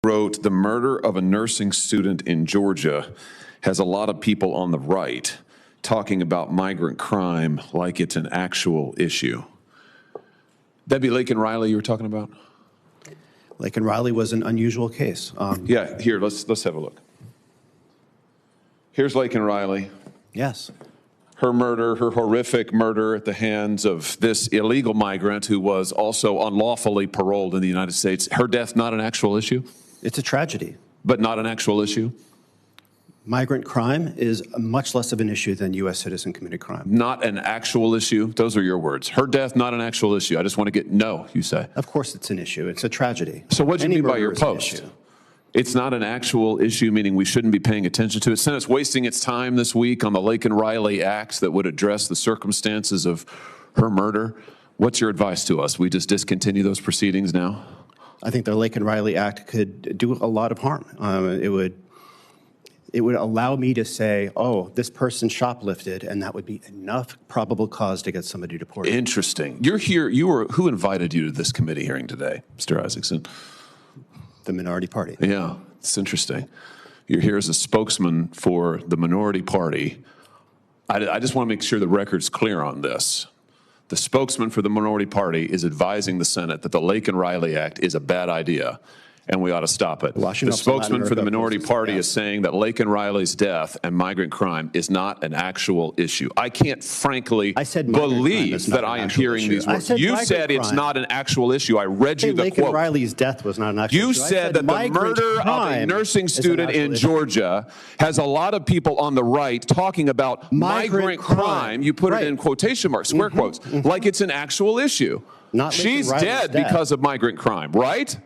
wrote, "The murder of a nursing student in Georgia has a lot of people on the right talking about migrant crime like it's an actual issue." That'd be Laken Riley you were talking about? Laken Riley was an unusual case. Yeah, here, let's have a look. Here's Laken Riley. Yes. Her murder, her horrific murder at the hands of this illegal migrant who was also unlawfully paroled in the United States. Her death, not an actual issue? It's a tragedy. But not an actual issue? Migrant crime is much less of an issue than U.S. citizen committed crime. Not an actual issue? Those are your words. Her death, not an actual issue. I just want to get, no, you say. Of course it's an issue. It's a tragedy. So what do you mean by your murder is an post? issue. It's not an actual issue, meaning we shouldn't be paying attention to it. Senate's wasting its time this week on the Laken Riley Act that would address the circumstances of her murder. What's your advice to us? We just discontinue those proceedings now? I think the Laken Riley Act could do a lot of harm. It would allow me to say, oh, this person shoplifted, and that would be enough probable cause to get somebody deported. Interesting. You're here. Who invited you to this committee hearing today, Mr. Isaacson? The minority party. Yeah, it's interesting. You're here as a spokesman for the minority party. I just want to make sure the record's clear on this. The spokesman for the minority party is advising the Senate that the Laken Riley Act is a bad idea and we ought to stop it. The spokesman for the minority party is saying that Laken Riley's death and migrant crime is not an actual issue. I can't frankly believe that I am hearing these words. You said it's not an actual issue. I read you the quote. Laken Riley's death was not an actual issue. You said that the murder of a nursing student in Georgia has a lot of people on the right talking about migrant crime. You put it in quotation marks, square quotes, like it's an actual issue. She's dead because of migrant crime, right?